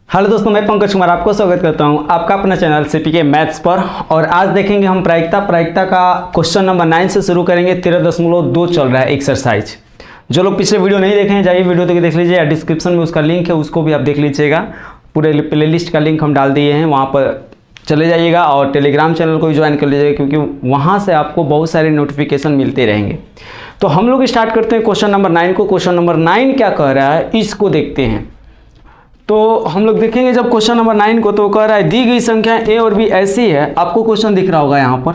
Hello दोस्तों, मैं पंकज कुमार आपको स्वागत करता हूं आपका अपना चैनल सीपीके मैथ्स पर। और आज देखेंगे हम प्रायिकता का क्वेश्चन नंबर 9 से शुरू करेंगे। 13.2 चल रहा है एक्सरसाइज। जो लोग पिछले वीडियो नहीं देखे हैं जाइए वीडियो तक देख लीजिए, या डिस्क्रिप्शन में उसका लिंक है उसको भी आप देख लीजिएगा। पूरे प्ले लिस्ट का लिंक हम डाल दिए हैं, वहाँ पर चले जाइएगा और टेलीग्राम चैनल को भी ज्वाइन कर लीजिएगा, क्योंकि वहाँ से आपको बहुत सारे नोटिफिकेशन मिलते रहेंगे। तो हम लोग स्टार्ट करते हैं क्वेश्चन नंबर 9 को। क्वेश्चन नंबर 9 क्या कह रहा है इसको देखते हैं। तो हम लोग देखेंगे जब क्वेश्चन नंबर 9 को, तो कह रहा है दी गई संख्या ए और बी ऐसी है। आपको क्वेश्चन दिख रहा होगा यहाँ पर,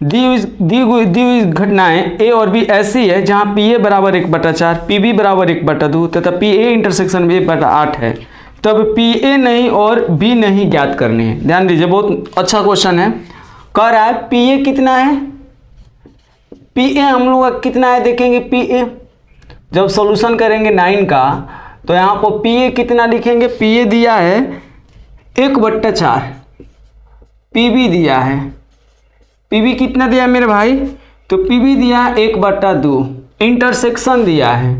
दी हुई घटनाएं ए और बी ऐसी है जहाँ पी ए बराबर 1/4, पी बी बराबर 1/2 तथा पी ए इंटरसेक्शन बी 1/8 है। तब पी ए नहीं और बी नहीं ज्ञात करने हैं। ध्यान दीजिए, बहुत अच्छा क्वेश्चन है। कह रहा है पी ए कितना है, पी ए हम लोग का कितना है देखेंगे। पी ए जब सॉल्यूशन करेंगे 9 का, तो यहाँ पर पी ए कितना लिखेंगे। पी ए दिया है 1/4, पी बी दिया है, पी बी कितना दिया है मेरे भाई, तो पी बी दिया है 1/2, इंटरसेक्शन दिया है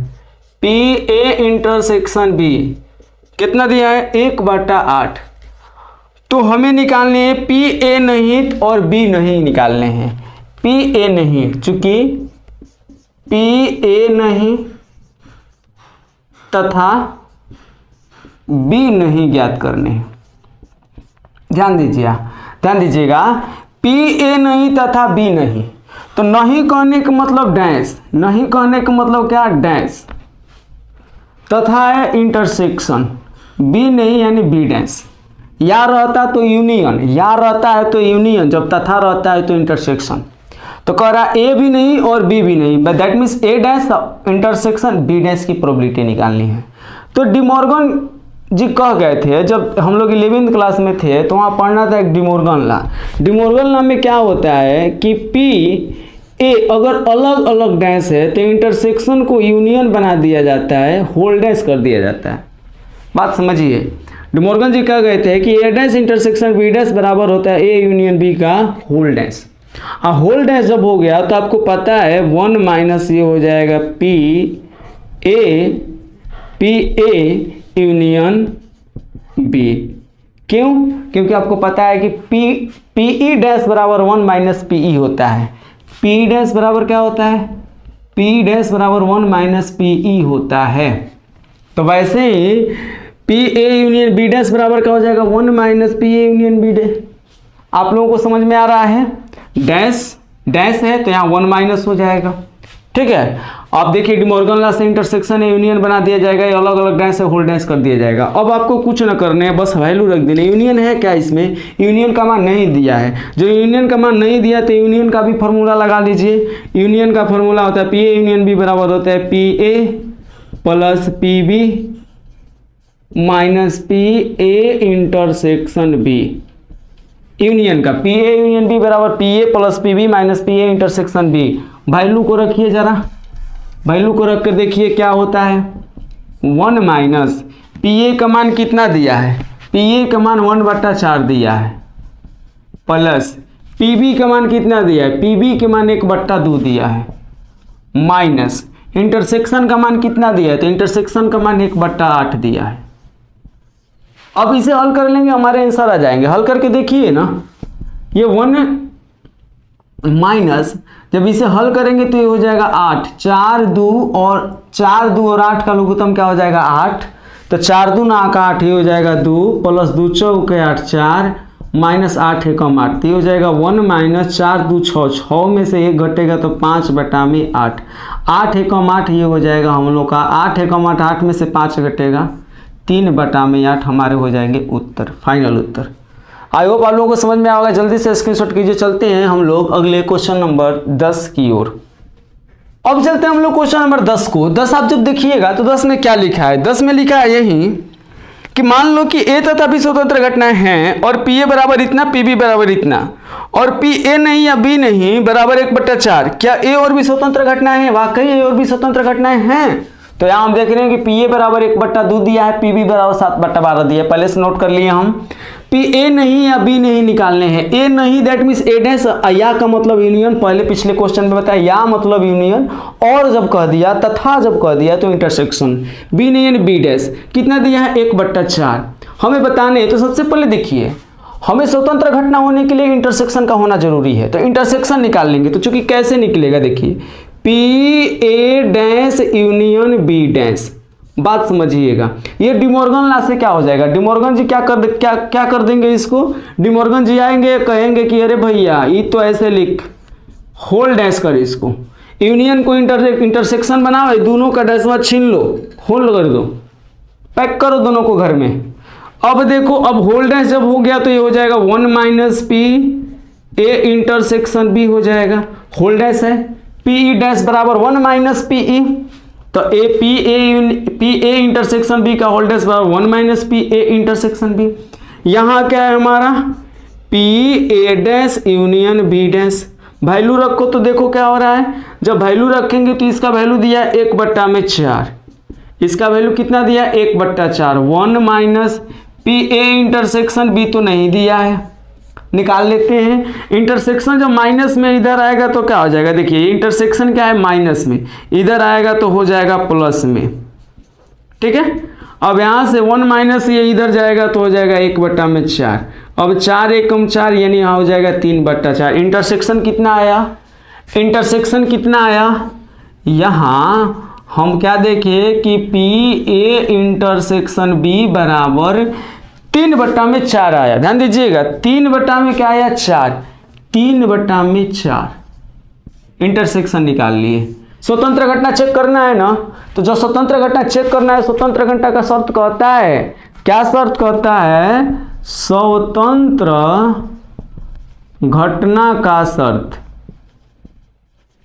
पी ए इंटरसेक्शन बी कितना दिया है 1/8। तो हमें निकालने हैं पी ए नहीं और बी नहीं निकालने हैं। पी ए नहीं, चूंकि पी ए नहीं तथा बी नहीं ज्ञात करने हैं। ध्यान दीजिएगा, पी ए नहीं तथा बी नहीं। तो नहीं कहने का मतलब डैश, नहीं कहने का मतलब क्या, डैश। तथा है इंटरसेक्शन, बी नहीं यानी बी डैश। या रहता तो यूनियन, या रहता है तो यूनियन, जब तथा रहता है तो इंटरसेक्शन। तो कह रहा ए भी नहीं और बी भी नहीं, but that means A dash intersection B dash की प्रोबेबिलिटी निकालनी है। तो डिमॉर्गन जी कह गए थे, जब हम लोग 11वीं क्लास में थे तो वहाँ पढ़ना था एक डिमॉर्गन लॉ। डिमॉर्गन लॉ में क्या होता है कि पी ए अगर अलग अलग डैश है तो इंटरसेक्शन को यूनियन बना दिया जाता है, होल डैश कर दिया जाता है। बात समझिए, डिमॉर्गन जी कह गए थे कि ए डैश इंटरसेक्शन बी डैश बराबर होता है ए यूनियन बी का होल डैश। होल डैश जब हो गया तो आपको पता है 1 माइनस ये हो जाएगा पी ए यूनियन बी। क्यों? क्योंकि आपको पता है कि पी ई डैश बराबर 1 माइनस पी ई होता है। पी ई डैश बराबर क्या होता है, पी ई डैश बराबर 1 माइनस पी ई होता है। तो वैसे ही P A union B dash बराबर क्या हो जाएगा, 1 minus P A union B dash. आप लोगों को समझ में आ रहा है, डैश है तो यहाँ 1 माइनस हो जाएगा। ठीक है, आप देखिए डिमॉर्गन लॉ से इंटरसेक्शन यूनियन बना दिया जाएगा, ये अलग अलग डैश से होल डैश कर दिया जाएगा। अब आपको कुछ न करने हैं, बस वैल्यू रख देने। यूनियन है क्या, इसमें यूनियन का मान नहीं दिया है। जो यूनियन का मान नहीं दिया तो यूनियन का भी फॉर्मूला लगा लीजिए। यूनियन का फॉर्मूला होता है पी ए यूनियन बी बराबर होता है P A plus P B minus P A intersection B. Union का पी ए यूनियन बी बराबर P A plus P B minus P A intersection B. Value को रखिए जरा, वैल्यू को रख कर देखिए क्या होता है। 1 माइनस पी ए का मान कितना दिया है, पी ए का मान 1/4 दिया है, प्लस पी बी का मान कितना दिया है, पी बी के मान 1/2 दिया है, माइनस इंटरसेक्शन का मान कितना दिया है, तो इंटरसेक्शन का मान 1/8 दिया है। अब इसे हल कर लेंगे, हमारे आंसर आ जाएंगे। हल करके देखिए ना, ये 1 माइनस जब इसे हल करेंगे तो ये हो जाएगा 8, 4 2 और 8 का लघुत्तम क्या हो जाएगा 8। तो 4 2 ना का 8 ही हो जाएगा 2 प्लस 2 चौके 8 4 माइनस 8 है कम 8, तो ये हो जाएगा 1 माइनस 4 2 6, 6 में से 1 घटेगा तो 5/8, 8 है कम 8 ये हो जाएगा हम लोग का 8 है कम 8, 8 में से 5 घटेगा 3/8 हमारे हो जाएंगे उत्तर, फाइनल उत्तर। आई होप आप लोगों को समझ में आएगा। जल्दी से स्क्रीनशॉट कीजिए। चलते हैं हम लोग अगले क्वेश्चन नंबर 10 की ओर। अब चलते हैं हम लोग क्वेश्चन नंबर 10 को। 10 आप जब देखिएगा तो 10 में क्या लिखा है, 10 में लिखा है यही कि मान लो कि ए तथा बी स्वतंत्र घटनाएं हैं और पी ए बराबर इतना, पी बी बराबर इतना, और पी ए नहीं या बी नहीं बराबर 1/4। क्या ए और बी स्वतंत्र घटनाएं हैं? वाकई ए और बी स्वतंत्र घटनाएं हैं। तो यहाँ हम देख रहे हैं कि पी ए बराबर 1/2 दिया है, पी बी बराबर 7/12 दिया है। पहले से नोट कर लिए हम। पी ए नहीं या बी नहीं निकालने हैं। ए नहीं दैट मीन्स ए डैश, या का मतलब यूनियन, पहले पिछले क्वेश्चन में बताया या मतलब यूनियन, और जब कह दिया तथा जब कह दिया तो इंटरसेक्शन। बी नहीं यानी बी डैश। कितना दिया है 1/4 हमें बताने। तो सबसे पहले देखिए हमें स्वतंत्र घटना होने के लिए इंटरसेक्शन का होना जरूरी है, तो इंटरसेक्शन निकाल लेंगे। तो चूंकि कैसे निकलेगा देखिए, P A dash union B dash, बात समझिएगा। ये डिमॉर्गन लॉ से क्या हो जाएगा, डिमॉर्गन जी क्या कर देंगे इसको, डिमॉर्गन जी आएंगे कहेंगे कि अरे भैया ये तो ऐसे लिख, होल डैश कर इसको, यूनियन को इंटरसेक्शन बनाओ, दोनों का डैश छीन लो, होल कर दो, पैक करो दोनों को घर में। अब देखो, अब होल डैश जब हो गया तो ये हो जाएगा 1 - पी ए इंटरसेक्शन बी हो जाएगा। होल डैश है, पी ई डैश बराबर 1 - पी ई, तो A P A intersection B का होल डैश बराबर 1 - पी ए इंटरसेक्शन बी। यहाँ क्या है हमारा, P A dash union B dash. Value रखो तो देखो क्या हो रहा है, जब वैल्यू रखेंगे तो इसका वैल्यू दिया है 1/4, इसका वैल्यू कितना दिया है 1/4। 1 - पी ए इंटरसेक्शन बी तो नहीं दिया है, निकाल लेते हैं। इंटरसेक्शन जब माइनस में इधर आएगा तो क्या हो जाएगा, देखिए इंटरसेक्शन क्या है माइनस में, इधर आएगा तो हो जाएगा प्लस में, ठीक है। अब यहाँ से 1 - ये इधर जाएगा तो हो जाएगा 1/4। अब 4 एकम 4 यानी यहाँ हो जाएगा 3/4। इंटरसेक्शन कितना आया, इंटरसेक्शन कितना आया, यहाँ हम क्या देखें कि पी ए इंटरसेक्शन बी बराबर 3/4 आया। ध्यान दीजिएगा 3 में क्या आया 4, 3/4 इंटरसेक्शन निकाल लिए। स्वतंत्र घटना चेक करना है ना, तो जो स्वतंत्र घटना चेक करना है, स्वतंत्र घटना का शर्त कहता है, क्या शर्त कहता है, स्वतंत्र घटना का शर्त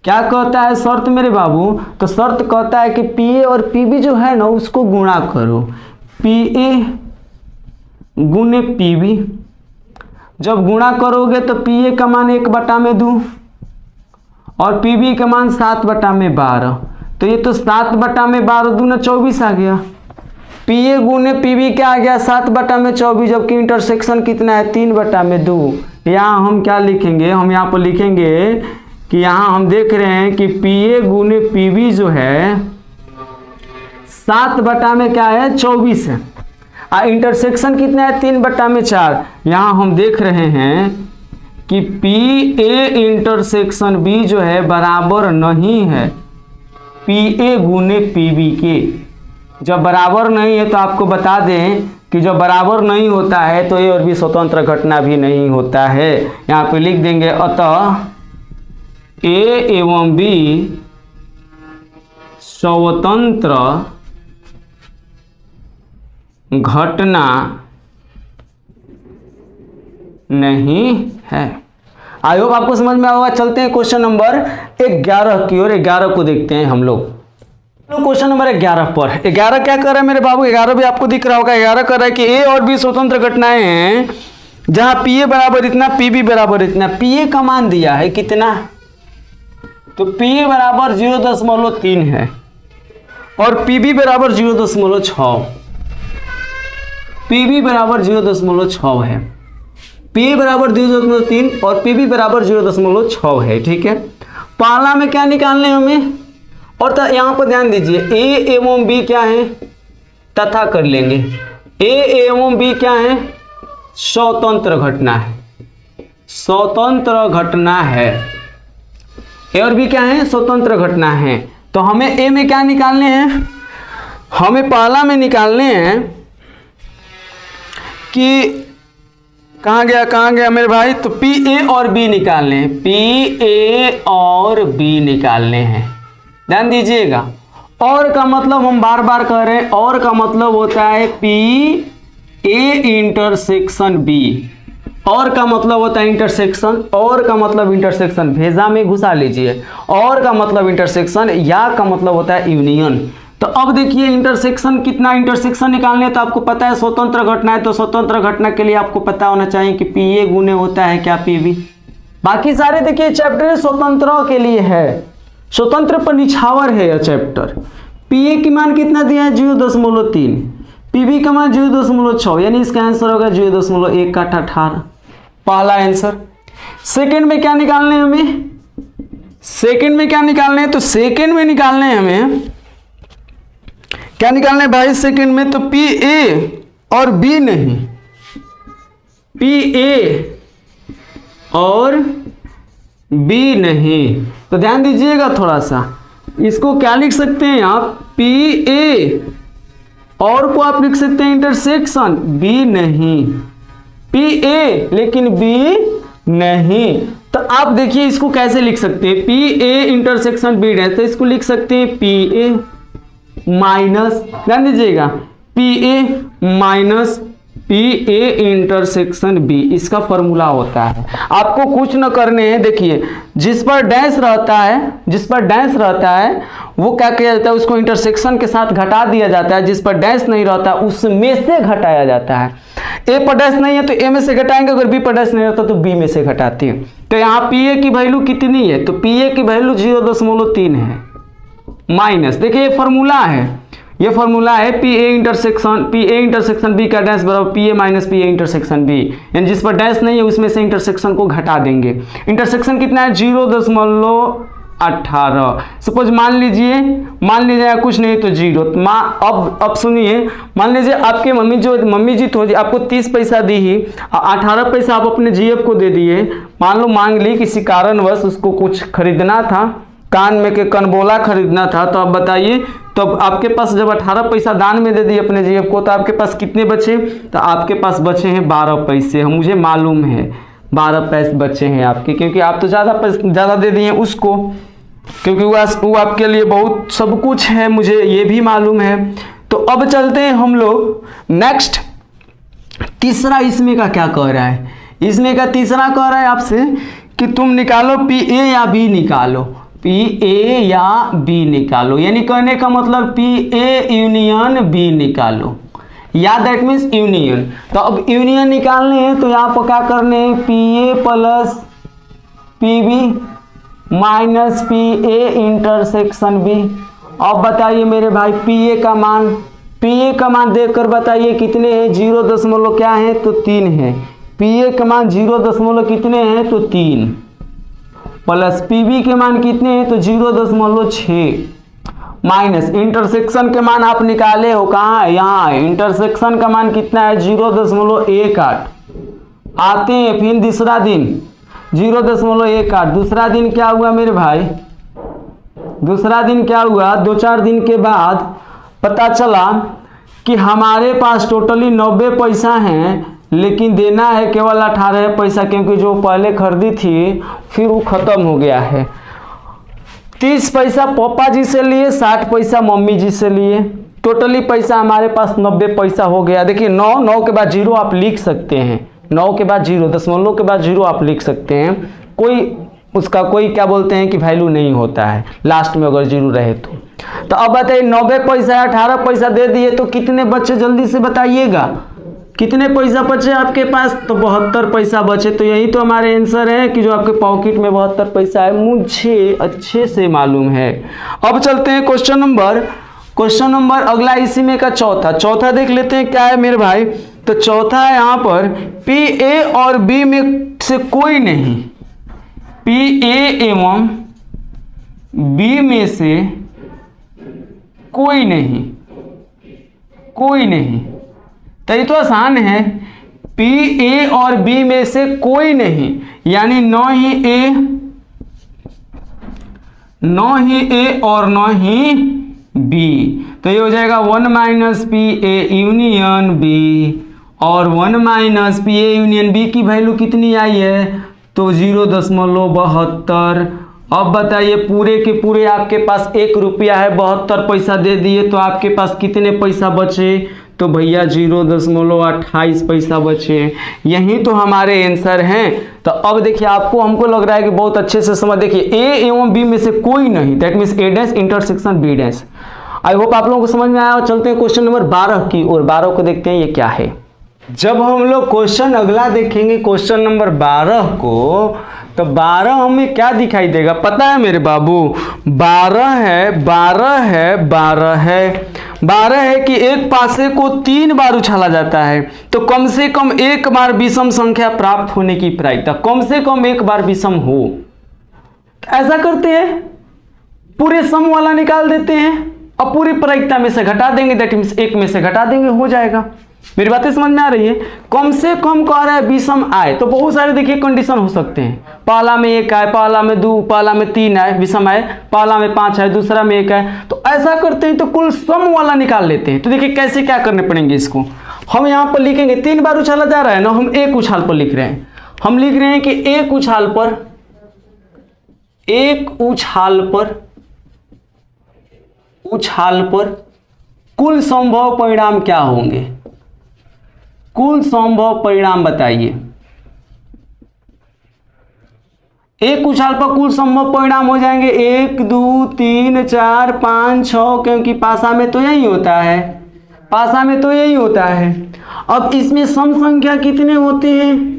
क्या कहता है शर्त मेरे बाबू, तो शर्त कहता है कि पी ए और पी बी जो है ना उसको गुणा करो, पी ए गुने पी बी। जब गुणा करोगे तो पी ए का मान 1/2 और पी बी का मान 7/12, तो ये तो 7/12 दूना 24 आ गया। पी ए गुने पी बी क्या आ गया 7/24, जबकि इंटरसेक्शन कितना है 3/2। यहाँ हम क्या लिखेंगे, हम यहाँ पर लिखेंगे कि यहाँ हम देख रहे हैं कि पी ए गुने पी बी जो है 7 में क्या है 24 है, और इंटरसेक्शन कितना है 3/4। यहाँ हम देख रहे हैं कि पी ए इंटरसेक्शन बी जो है बराबर नहीं है पी ए गुने पी बी के। जब बराबर नहीं है तो आपको बता दें कि जब बराबर नहीं होता है तो ए और बी स्वतंत्र घटना भी नहीं होता है। यहाँ पे लिख देंगे अतः ए एवं बी स्वतंत्र घटना नहीं है। आई होप आपको समझ में आएगा। चलते हैं क्वेश्चन नंबर 11 की ओर। 11 को देखते हैं हम लोग। क्वेश्चन नंबर 11 पर 11 क्या कर रहा है मेरे बाबू, 11 भी आपको दिख रहा होगा। 11 कर रहा है कि ए और बी स्वतंत्र घटनाएं हैं जहां पी ए बराबर इतना पी बी बराबर इतना। पी ए का मान दिया है कितना, तो पी ए बराबर 0.3 है और पी बी बराबर 0.6, पी बी बराबर 0.6 है। पी ए बराबर 0.3 और पी बी बराबर 0.6 है, ठीक है। पहला में क्या निकालने हमें, और यहाँ पर ध्यान दीजिए ए एवं बी क्या है, तथा कर लेंगे। ए एवं बी क्या है, स्वतंत्र घटना है, स्वतंत्र घटना है। ए और बी क्या है, स्वतंत्र घटना है। तो हमें ए में क्या निकालने हैं, हमें पहला में निकालने हैं कि कहाँ गया मेरे भाई, तो पी ए और बी निकालने हैं, पी ए और बी निकालने हैं। ध्यान दीजिएगा, और का मतलब हम बार बार कह रहे हैं, और का मतलब होता है पी ए इंटरसेक्शन बी, और का मतलब होता है इंटरसेक्शन, और का मतलब इंटरसेक्शन भेजा में घुसा लीजिए, और का मतलब इंटरसेक्शन, या का मतलब होता है यूनियन। तो अब देखिए इंटरसेक्शन कितना, इंटरसेक्शन निकालने तो आपको पता है स्वतंत्र घटना है, तो स्वतंत्र घटना के लिए आपको पता होना चाहिए कि पी ए गुने होता है क्या पी बी। बाकी सारे देखिए चैप्टर स्वतंत्रों के लिए है, स्वतंत्र पर निछावर है यह चैप्टर। PA की मान कितना दिया है 0.3, PB का मान 0.6, यानी इसका आंसर होगा 0.1 का 18, पहला आंसर। सेकंड में क्या निकालने हैं हमें, सेकंड में क्या निकालने हैं, तो सेकंड में निकालने हैं हमें, क्या निकालने हैं भाई सेकंड में, तो PA और B नहीं, PA और B नहीं। तो ध्यान दीजिएगा थोड़ा सा, इसको क्या लिख सकते हैं आप, PA और को आप लिख सकते हैं इंटरसेक्शन B नहीं, PA लेकिन B नहीं। तो आप देखिए इसको कैसे लिख सकते हैं, PA इंटरसेक्शन B डैश, तो इसको लिख सकते हैं PA माइनस, ध्यान दीजिएगा, PA minus PA intersection B, इसका फॉर्मूला होता है। आपको कुछ न करने हैं, देखिए जिस पर डैश रहता है, जिस पर डैश रहता है वो क्या किया जाता है, उसको इंटरसेक्शन के साथ घटा दिया जाता है, जिस पर डैश नहीं रहता उसमें से घटाया जाता है। ए पर डैश नहीं है तो ए में से घटाएंगे, अगर बी पर डैश नहीं रहता तो बी में से घटाते हैं। तो यहाँ PA की वैल्यू कितनी है, तो PA की वैल्यू 0.3 है, माइनस, देखिए ये फॉर्मूला है, ये फॉर्मूला है PA इंटरसेक्शन B का डैश बराबर PA minus PA intersection B, यानी जिस पर डैश नहीं है उसमें से इंटरसेक्शन को घटा देंगे। इंटरसेक्शन कितना है 0.18। सपोज मान लीजिए कुछ नहीं तो 0। अब सुनिए, मान लीजिए आपके मम्मी जी तो आपको 30 पैसा दी ही, 18 पैसा आप अपने GF को दे दिए, मान लो मांग ली किसी कारणवश, उसको कुछ खरीदना था, कान में के कनबोला खरीदना था, तो आप बताइए, तो आपके पास जब 18 पैसा दान में दे दिए अपने GF को, तो आपके पास कितने बचे, तो आपके पास बचे हैं 12 पैसे, मुझे मालूम है 12 पैसे बचे हैं आपके, क्योंकि आप तो ज़्यादा दे दिए उसको, क्योंकि वो आपके लिए बहुत सब कुछ है, मुझे ये भी मालूम है। तो अब चलते हैं हम लोग नेक्स्ट, तीसरा इसमें का क्या कह रहा है, इसमें का तीसरा कह रहा है आपसे कि तुम निकालो PA या B निकालो, PA या B निकालो, यानी कहने का मतलब PA यूनियन B निकालो, या दैट मीन्स यूनियन। तो अब यूनियन निकालने हैं तो यहाँ पर क्या करने हैं, PA plus PB minus PA intersection B। अब बताइए मेरे भाई PA का मान देखकर बताइए कितने हैं, 0 क्या है, तो 3 है। PA का मान 0 कितने हैं, तो 3, प्लस PB के मान कितने हैं, तो 0.6, माइनस इंटरसेक्शन के मान आप निकाले हो, कहाँ है, यहाँ है, इंटरसेक्शन का मान कितना है 0.18। आते हैं फिर दूसरा दिन 0.18, दूसरा दिन क्या हुआ मेरे भाई, दूसरा दिन क्या हुआ, 2-4 दिन के बाद पता चला कि हमारे पास टोटली 90 पैसा हैं, लेकिन देना है केवल 18 पैसा, क्योंकि जो पहले खरीदी थी फिर वो ख़त्म हो गया है। 30 पैसा पापा जी से लिए, 60 पैसा मम्मी जी से लिए, टोटली पैसा हमारे पास 90 पैसा हो गया। देखिए 9 के बाद 0 आप लिख सकते हैं, 9 के बाद 0, दशमलव के बाद 0 आप लिख सकते हैं, कोई उसका कोई क्या बोलते हैं कि वैल्यू नहीं होता है लास्ट में अगर 0 रहे तो अब बताइए 90 पैसा 18 पैसा दे दिए तो कितने बचे, जल्दी से बताइएगा कितने पैसा बचे आपके पास, तो 72 पैसा बचे। तो यही तो हमारे आंसर है कि जो आपके पॉकेट में 72 पैसा है, मुझे अच्छे से मालूम है। अब चलते हैं क्वेश्चन नंबर अगला इसी में का चौथा देख लेते हैं क्या है मेरे भाई। तो चौथा है यहाँ पर PA और B में से कोई नहीं, PA एवं B में से कोई नहीं, तो ये तो आसान है, PA और B में से कोई नहीं, यानी न ही A और न ही B, तो ये हो जाएगा 1 माइनस PA यूनियन B, और 1 माइनस PA यूनियन B की वैल्यू कितनी आई है, तो 0.72। अब बताइए पूरे के पूरे आपके पास 1 रुपया है, 72 पैसा दे दिए तो आपके पास कितने पैसा बचे, तो भैया 0.28 पैसा बचे। यही तो हमारे आंसर हैं। तो अब देखिए हमको लग रहा है कि बहुत अच्छे से समझ, देखिए A एवं B में से कोई नहीं, that means A dash intersection B dash. I hope आप लोगों को समझ में आया। और चलते हैं क्वेश्चन नंबर 12 की और 12 को देखते हैं ये क्या है। जब हम लोग क्वेश्चन अगला देखेंगे क्वेश्चन नंबर 12 को, तो 12 हमें क्या दिखाई देगा पता है मेरे बाबू? 12 है 12 है 12 है 12 है कि एक पासे को 3 बार उछाला जाता है, तो कम से कम एक बार विषम संख्या प्राप्त होने की प्रायिकता, कम से कम एक बार विषम हो। ऐसा करते हैं, पूरे सम वाला निकाल देते हैं और पूरी प्रायिकता में से घटा देंगे, दैट मीन्स एक में से घटा देंगे, हो जाएगा। मेरी बातें समझ में आ रही है? कम से कम कह रहा है विषम आए, तो बहुत सारे देखिए कंडीशन हो सकते हैं। पहला में 1 आए, पहला में 2, पहला में 3 आए, विषम आए, पहला में 5 आए, दूसरा में 1 आए, तो ऐसा करते हैं तो कुल सम वाला निकाल लेते हैं। तो देखिए कैसे क्या करने पड़ेंगे इसको। हम यहाँ पर लिखेंगे 3 बार उछाला जा रहा है ना, हम एक उछाल पर लिख रहे हैं। हम लिख रहे हैं कि एक उछाल पर कुल संभव परिणाम क्या होंगे? कुल संभव परिणाम बताइए। एक उछाल पर कुल संभव परिणाम हो जाएंगे 1 2 3 4 5 6, क्योंकि पासा में तो यही होता है, पासा में तो यही होता है। अब इसमें सम संख्या कितने होते हैं?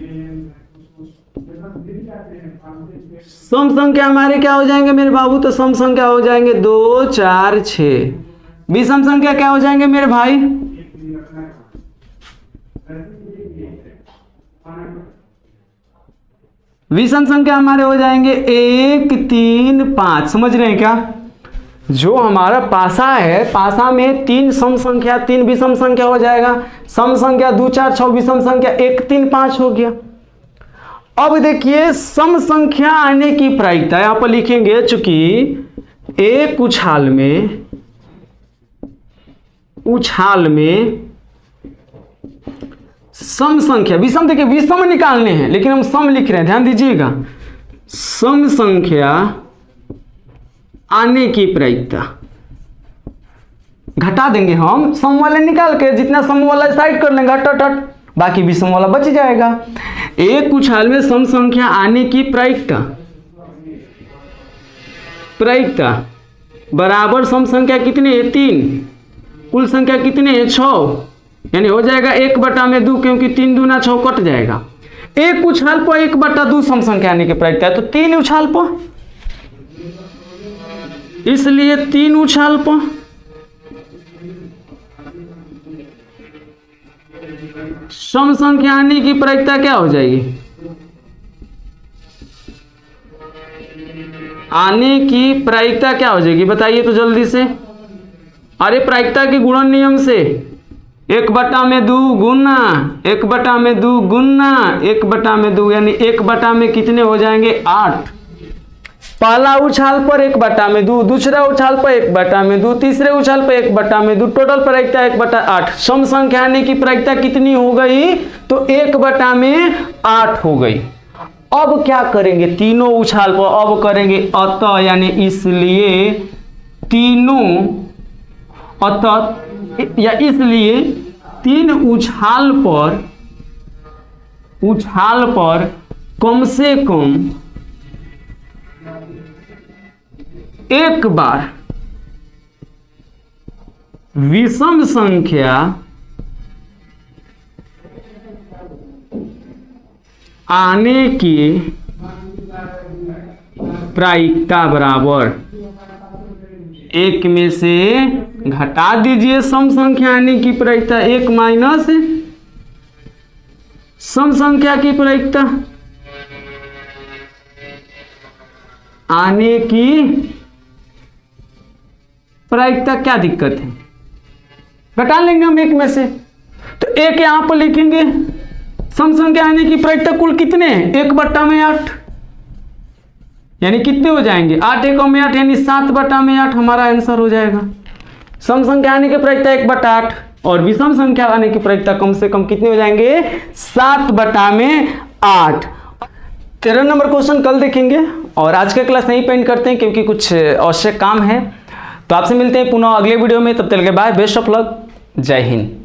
सम संख्या हमारे क्या हो जाएंगे मेरे बाबू? तो सम संख्या हो जाएंगे 2 4 6। विषम संख्या क्या हो जाएंगे मेरे भाई? विषम संख्या हमारे हो जाएंगे 1 3 5। समझ रहे हैं क्या? जो हमारा पासा है, पासा में 3 सम संख्या 3 विषम संख्या हो जाएगा। सम संख्या 2 4 6, विषम संख्या 1 3 5 हो गया। अब देखिए सम संख्या आने की प्रायिकता यहां पर लिखेंगे, चूंकि एक उछाल में सम संख्या, विषम देखिए विषम निकालने हैं लेकिन हम सम लिख रहे हैं, ध्यान दीजिएगा। सम संख्या आने की प्रायिकता घटा देंगे हम, सम वाले निकाल के जितना सम वाला साइड कर लेंगे हट हट, बाकी विषम वाला बच जाएगा। एक उछाल में सम संख्या आने की प्रायिकता बराबर सम संख्या कितने है? 3। कुल संख्या कितने है? 6, यानी हो जाएगा 1/2, क्योंकि 3 दूना 6 कट जाएगा। एक उछाल पर 1/2 सम संख्या आने की प्रायिकता है, तो 3 उछाल पर, इसलिए 3 उछाल पर सम संख्या आने की प्रायिकता क्या हो जाएगी? आने की प्रायिकता क्या हो जाएगी बताइए तो जल्दी से। अरे प्रायिकता के गुणन नियम से 1/2 गुना 1/2 गुना 1/2, यानी 1/में कितने हो जाएंगे? 8। पहला उछाल पर 1/2, दूसरा उछाल पर 1/2, तीसरे उछाल पर 1/2, टोटल प्रायिकता 1/8। सम संख्या आने की प्रायिकता कितनी हो गई? तो 1/8 हो गई। अब क्या करेंगे? तीनों उछाल पर अब करेंगे अतः, यानी इसलिए तीनों, अतः या इसलिए 3 उछाल पर कम से कम एक बार विषम संख्या आने की प्रायिकता बराबर 1 में से घटा दीजिए सम संख्या आने की प्रायिकता, 1 माइनस सम संख्या की प्रायिकता आने की प्रायिकता। क्या दिक्कत है? घटा लेंगे हम 1 में से, तो 1 यहां पर लिखेंगे। सम संख्या आने की प्रायिकता कुल कितने हैं? 1/8, यानी कितने हो जाएंगे? 8 1 में 8, यानी 7/8 हमारा आंसर हो जाएगा। सम संख्या आने की प्रायिकता 1/8 और विषम संख्या आने की प्रायिकता कम से कम कितने हो जाएंगे? 7/8। 13 नंबर क्वेश्चन कल देखेंगे और आज का क्लास नहीं पेंड करते हैं क्योंकि कुछ आवश्यक काम है। तो आपसे मिलते हैं पुनः अगले वीडियो में, तब तक के बाय, बेस्ट ऑफ लक, जय हिंद।